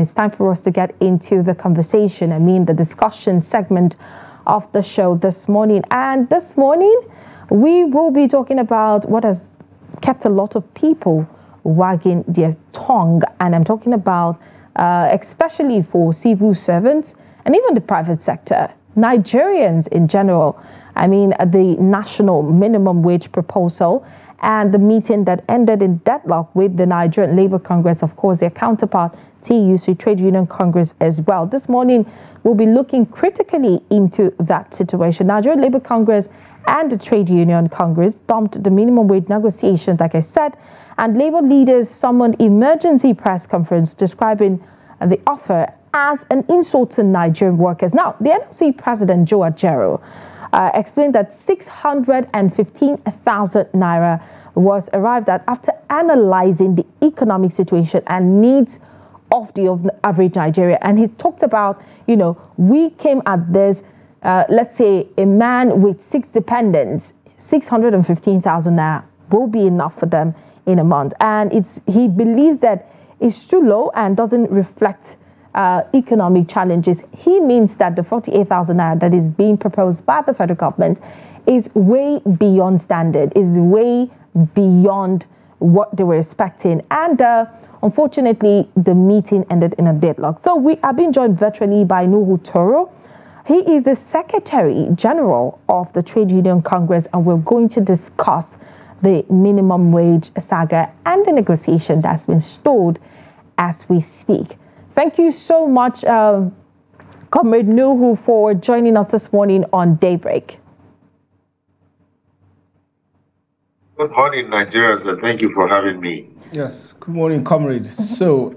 It's time for us to get into the conversation. The discussion segment of the show this morning. And this morning, we will be talking about what has kept a lot of people wagging their tongue. And I'm talking about especially for civil servants and even the private sector, Nigerians in general. The national minimum wage proposal and the meeting that ended in deadlock with the Nigerian Labour Congress, of course, their counterpart, TUC, Trade Union Congress as well. This morning, we'll be looking critically into that situation. Nigerian Labour Congress and the Trade Union Congress dumped the minimum wage negotiations, like I said, and Labour leaders summoned emergency press conference describing the offer as an insult to Nigerian workers. Now, the NLC President Joe Ajero explained that 615,000 naira was arrived at after analyzing the economic situation and needs of the average Nigeria. And he talked about, we came at this, let's say a man with 6 dependents, 615,000 naira will be enough for them in a month. And he believes that it's too low and doesn't reflect economic challenges. He means that the 48,000 naira that is being proposed by the federal government is way beyond standard, is way beyond what they were expecting. And unfortunately, the meeting ended in a deadlock. So we are being joined virtually by Nuhu Toro. He is the Secretary General of the Trade Union Congress, and we're going to discuss the minimum wage saga and the negotiation that's been stalled as we speak. Thank you so much, Comrade Nuhu, for joining us this morning on Daybreak. Good morning, Nigerians, and thank you for having me. Yes, good morning, comrade. So,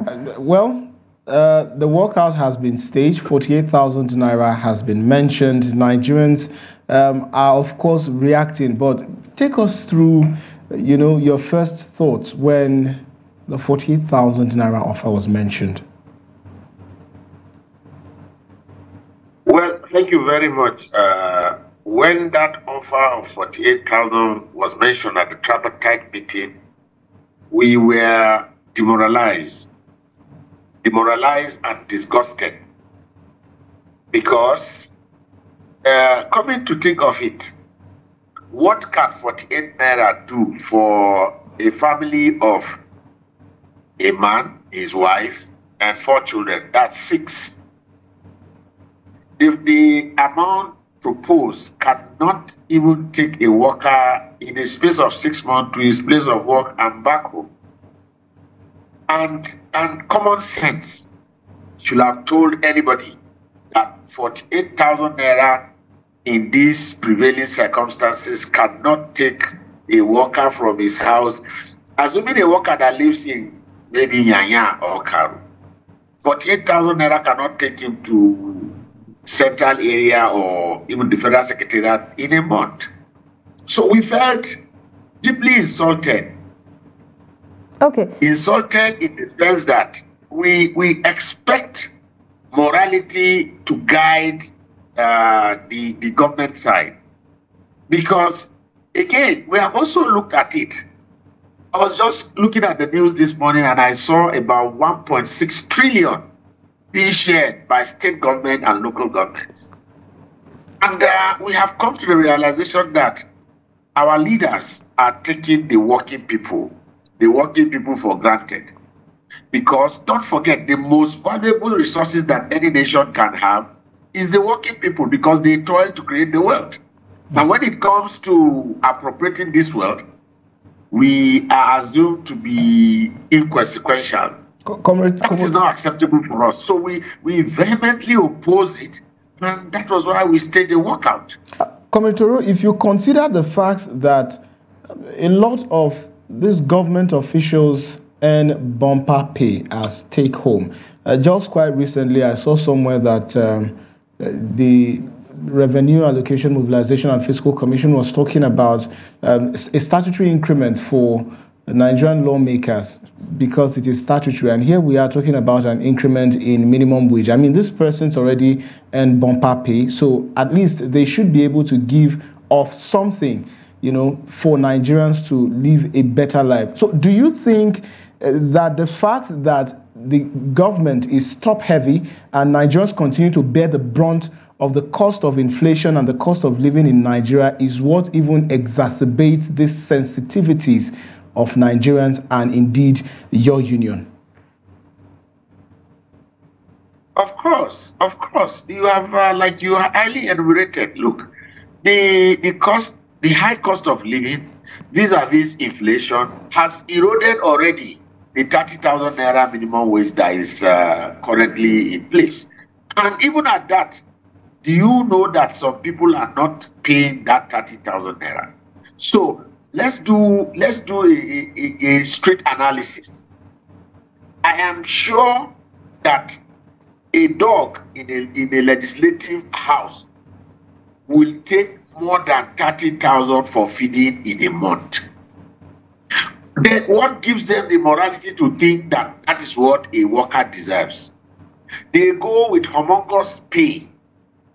the walkout has been staged. 48,000 naira has been mentioned. Nigerians are, of course, reacting. But take us through, your first thoughts when the 48,000 naira offer was mentioned. Well, thank you very much. When that offer of 48,000 was mentioned at the tripartite meeting, we were demoralized and disgusted, because coming to think of it, what can 48 naira do for a family of a man, his wife, and 4 children? That's 6. If the amount proposed cannot even take a worker in a space of 6 months to his place of work and back home, and common sense should have told anybody that 48,000 naira in these prevailing circumstances cannot take a worker from his house, assuming a worker that lives in maybe Yanya or Karu. 48,000 naira cannot take him to central area or even the federal secretariat in a month. So we felt deeply insulted. Okay. Insulted in the sense that we expect morality to guide the government side. Because, again, we have also looked at it. I was just looking at the news this morning and I saw about 1.6 trillion being shared by state government and local governments. And we have come to the realization that our leaders are taking the working people for granted. Because don't forget, the most valuable resources that any nation can have is the working people, because they toil to create the wealth. And when it comes to appropriating this wealth, we are assumed to be inconsequential. That is not acceptable for us. So we vehemently oppose it, and that was why we staged a walkout. Comrade Toro, if you consider the fact that a lot of these government officials earn bumper pay as take home, just quite recently I saw somewhere that the Revenue Allocation Mobilization and Fiscal Commission was talking about a statutory increment for Nigerian lawmakers because it is statutory, and here we are talking about an increment in minimum wage. This person's already earned bumper pay, so at least they should be able to give off something, for Nigerians to live a better life. So do you think that the fact that the government is top-heavy and Nigerians continue to bear the brunt of the cost of inflation and the cost of living in Nigeria is what even exacerbates these sensitivities of Nigerians and indeed your union. Of course. You have, like you are highly enumerated. Look, the high cost of living vis-a-vis inflation has eroded already the 30,000 naira minimum wage that is currently in place. And even at that, do you know that some people are not paying that 30,000 naira? So let's do a straight analysis. I am sure that a dog in a legislative house will take more than 30,000 for feeding in a month. Then what gives them the morality to think that that is what a worker deserves? They go with humongous pay.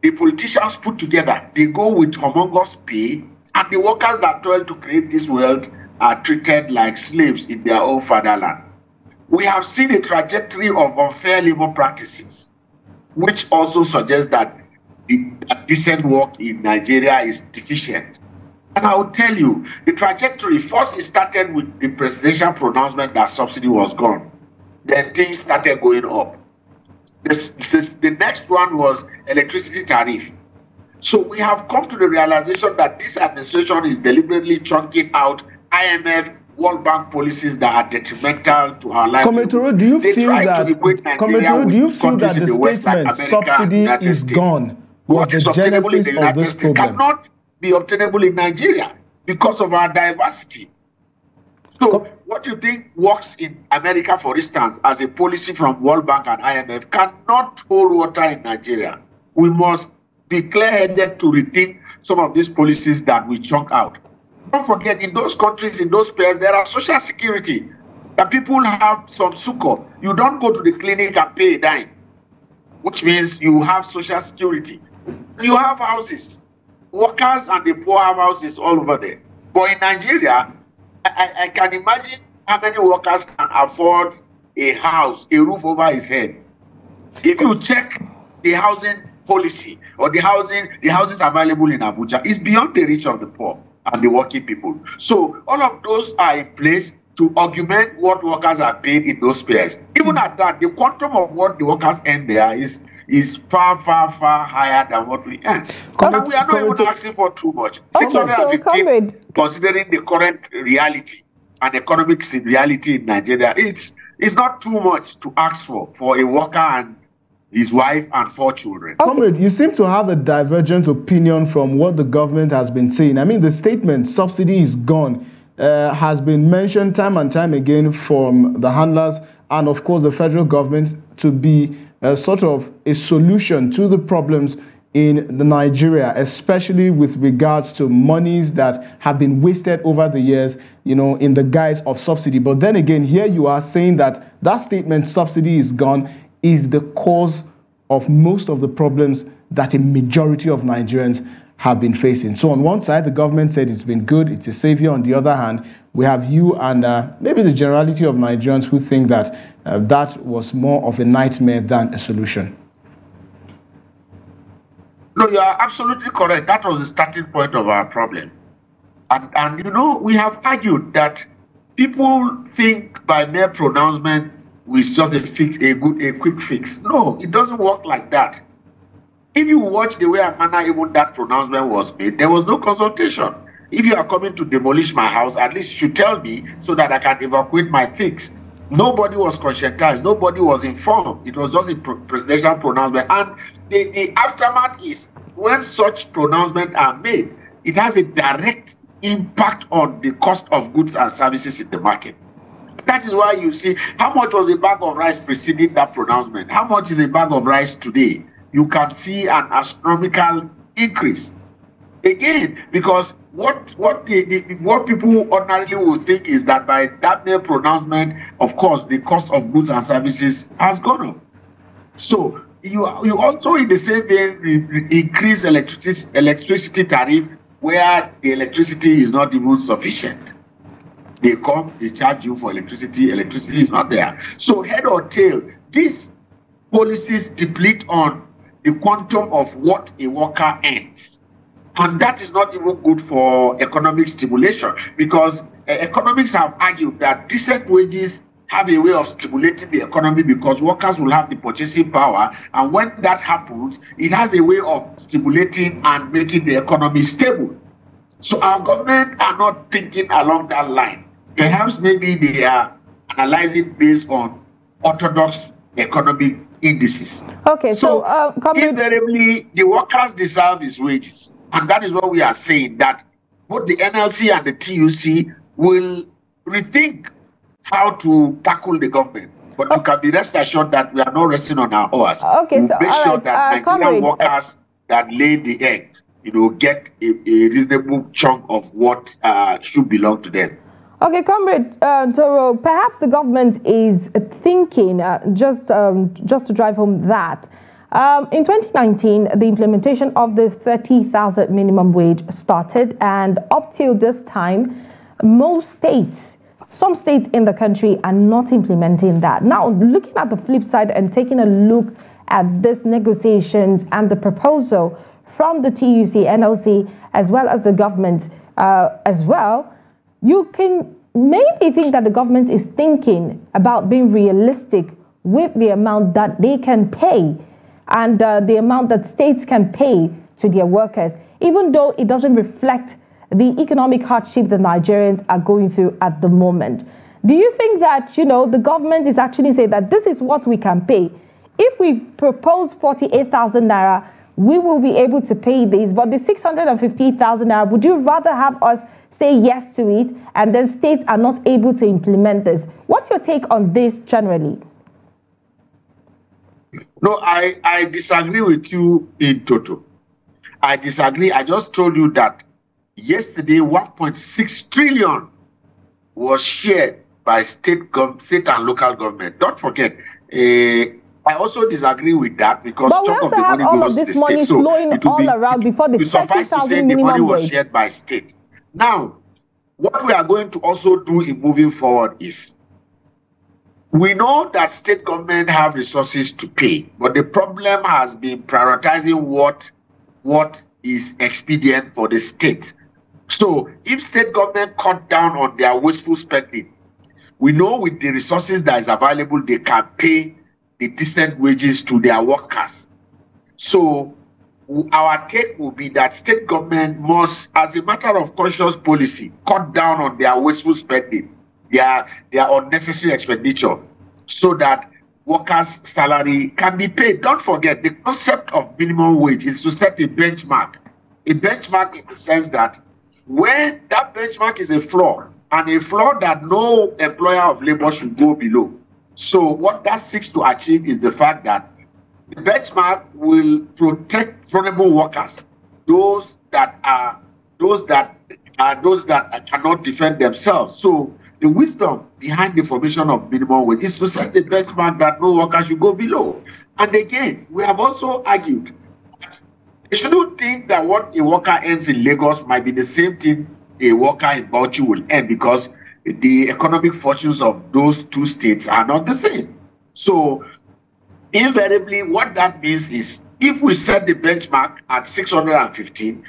The politicians put together, they go with humongous pay, and the workers that toil to create this wealth are treated like slaves in their own fatherland. We have seen a trajectory of unfair labor practices, which also suggests that decent work in Nigeria is deficient. And I will tell you, the trajectory, first it started with the presidential pronouncement that subsidy was gone. Then things started going up. The next one was electricity tariff. So we have come to the realization that this administration is deliberately chunking out IMF, World Bank policies that are detrimental to our life. Comrade Toro, do you feel that the statement subsidy is gone was the genesis of this problem? Cannot be obtainable in Nigeria because of our diversity. So what you think works in America, for instance, as a policy from World Bank and IMF cannot hold water in Nigeria. We must be clear-headed to rethink some of these policies that we chunk out. Don't forget, in those countries, in those pairs, there are social security. That people have some succor. You don't go to the clinic and pay a dime, which means you have social security. You have houses. Workers and the poor have houses all over there. But in Nigeria, I can imagine how many workers can afford a house, a roof over his head. If you check the housing policy or the houses available in Abuja, it's beyond the reach of the poor and the working people. So all of those are in place to augment what workers are paid in those pairs. Even at that, the quantum of what the workers earn there is far higher than what we earn. And we are not even asking for too much. 615, considering the current reality and economics in reality in Nigeria, it's not too much to ask for a worker and his wife and 4 children. Comrade, you seem to have a divergent opinion from what the government has been saying. I mean, the statement, subsidy is gone, has been mentioned time and time again from the handlers and, of course, the federal government to be sort of a solution to the problems in Nigeria, especially with regards to monies that have been wasted over the years, you know, in the guise of subsidy. But then again, here you are saying that that statement, subsidy is gone, is the cause of most of the problems that a majority of Nigerians have been facing. So on one side, the government said it's been good, it's a savior. On the other hand, we have you and maybe the generality of Nigerians who think that that was more of a nightmare than a solution. No, you are absolutely correct. That was the starting point of our problem. And you know, we have argued that people think by mere pronouncement with just a quick fix. No, it doesn't work like that. If you watch the way and manner even that pronouncement was made, there was no consultation. If you are coming to demolish my house, at least you should tell me so that I can evacuate my things. Nobody was conscientized. Nobody was informed. It was just a presidential pronouncement. And the aftermath is when such pronouncements are made, it has a direct impact on the cost of goods and services in the market. That is why you see how much was a bag of rice preceding that pronouncement. How much is a bag of rice today? You can see an astronomical increase. Again, because what people ordinarily would think is that by that mere pronouncement, of course, the cost of goods and services has gone up. So you also, in the same vein, increase electricity tariff where the electricity is not even sufficient. They come, they charge you for electricity. Electricity is not there. So head or tail, these policies deplete on the quantum of what a worker earns. And that is not even good for economic stimulation, because economics have argued that decent wages have a way of stimulating the economy, because workers will have the purchasing power. And when that happens, it has a way of stimulating and making the economy stable. So our government are not thinking along that line. Perhaps maybe they are analyzing based on orthodox economic indices. Okay, so invariably, the workers deserve his wages. And that is what we are saying, that both the NLC and the TUC will rethink how to tackle the government. But you can be rest assured that we are not resting on our oars. Okay, we'll so make sure that Nigerian workers that lay the egg, get a reasonable chunk of what should belong to them. Okay, Comrade Toro, perhaps the government is thinking, just to drive home that, in 2019, the implementation of the 30,000 minimum wage started, and up till this time, some states in the country are not implementing that. Now, looking at the flip side and taking a look at these negotiations and the proposal from the TUC, NLC, as well as the government as well, you can maybe think that the government is thinking about being realistic with the amount that they can pay and the amount that states can pay to their workers, even though it doesn't reflect the economic hardship that Nigerians are going through at the moment. Do you think that, the government is actually saying that this is what we can pay? If we propose 48,000 naira, we will be able to pay this, but the 650,000 naira, would you rather have us say yes to it, and then states are not able to implement this? What's your take on this generally? No, I disagree with you in total. I disagree. I just told you that yesterday 1.6 trillion was shared by state and local government. Don't forget, I also disagree with that, because chunk of the money goes to the state. So it will be around before the suffice to say the money was shared by state. Now, what we are going to also do in moving forward is, we know that state government have resources to pay, but the problem has been prioritizing what is expedient for the state. So if state government cut down on their wasteful spending, we know with the resources that is available, they can pay the decent wages to their workers. So our take will be that state government must, as a matter of conscious policy, cut down on their wasteful spending, their unnecessary expenditure, so that workers' salary can be paid. Don't forget, the concept of minimum wage is to set a benchmark. A benchmark in the sense that when that benchmark is a floor, and a floor that no employer of labor should go below. So what that seeks to achieve is the fact that the benchmark will protect vulnerable workers, those that cannot defend themselves. So the wisdom behind the formation of minimum wage is to set a benchmark that no worker should go below. And again, we have also argued that they shouldn't think that what a worker earns in Lagos might be the same thing a worker in Bauchi will earn, because the economic fortunes of those two states are not the same. So invariably, what that means is, if we set the benchmark at 615,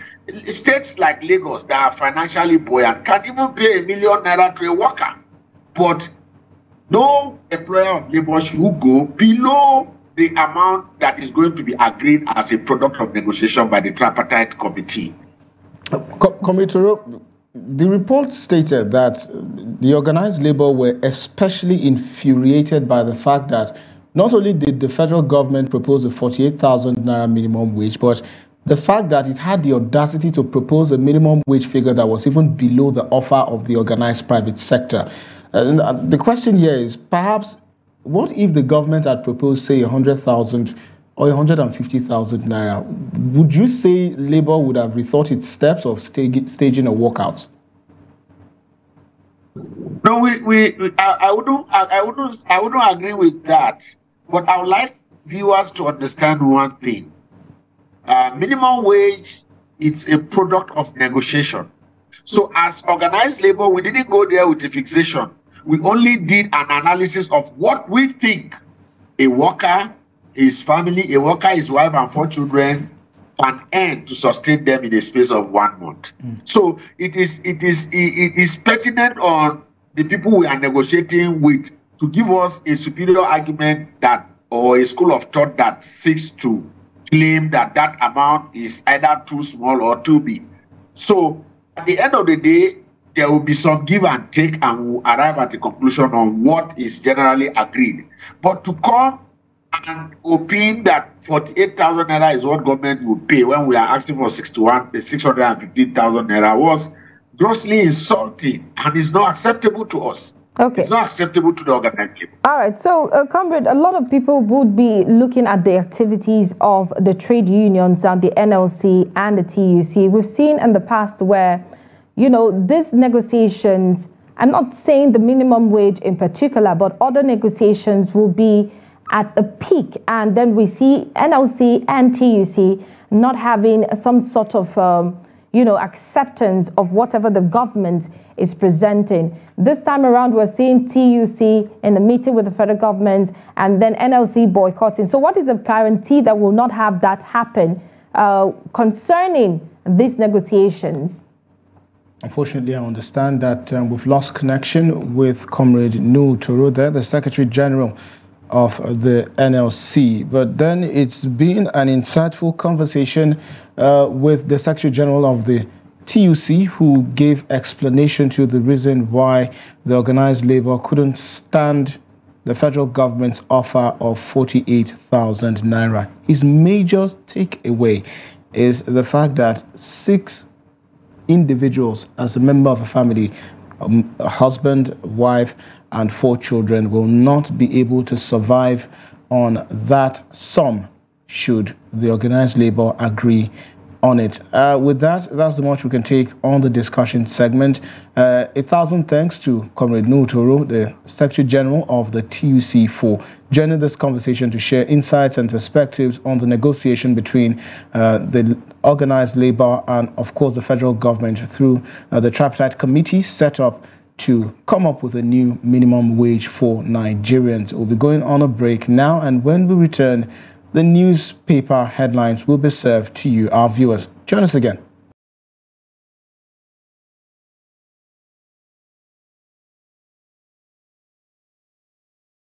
states like Lagos that are financially buoyant can even pay ₦1 million to a worker. But no employer of labor should go below the amount that is going to be agreed as a product of negotiation by the tripartite committee. Comrade Toro, the report stated that the organized labor were especially infuriated by the fact that not only did the federal government propose a 48,000 naira minimum wage, but the fact that it had the audacity to propose a minimum wage figure that was even below the offer of the organized private sector. And the question here is, perhaps, what if the government had proposed, say, 100,000 or 150,000 naira? Would you say labor would have rethought its steps of staging a walkout? No, I wouldn't agree with that. But I would like viewers to understand one thing. Minimum wage is a product of negotiation. So as organized labor, we didn't go there with a fixation. We only did an analysis of what we think a worker, his family, a worker, his wife, and 4 children can earn to sustain them in a space of 1 month. So it is pertinent on the people we are negotiating with to give us a superior argument that, or a school of thought that seeks to claim that that amount is either too small or too big. So at the end of the day, there will be some give and take, and we'll arrive at a conclusion on what is generally agreed. But to come and opine that 48,000 naira is what government will pay when we are asking for 615,000 naira was grossly insulting and is not acceptable to us. Okay. It's not acceptable to the organized people. All right. So, comrade, a lot of people would be looking at the activities of the trade unions and the NLC and the TUC. We've seen in the past where, you know, these negotiations, I'm not saying the minimum wage in particular, but other negotiations will be at a peak. And then we see NLC and TUC not having some sort of, acceptance of whatever the government is presenting. This time around, we're seeing TUC in the meeting with the federal government and then NLC boycotting. So what is the guarantee that will not have that happen concerning these negotiations? Unfortunately, I understand that we've lost connection with Comrade Nuhu Toro there, the Secretary General of the NLC. But then it's been an insightful conversation with the Secretary General of the TUC, who gave explanation to the reason why the organized labor couldn't stand the federal government's offer of 48,000 naira. His major takeaway is the fact that 6 individuals, as a member of a family, a husband, wife, and 4 children, will not be able to survive on that sum should the organized labor agree on it. With that, that's the much we can take on the discussion segment. 1,000 thanks to Comrade Nuhu Toro, the Secretary General of the TUC, for joining this conversation to share insights and perspectives on the negotiation between the organized labor and, of course, the federal government through the tripartite committee set up to come up with a new minimum wage for Nigerians. We'll be going on a break now, and when we return, the newspaper headlines will be served to you, our viewers. Join us again.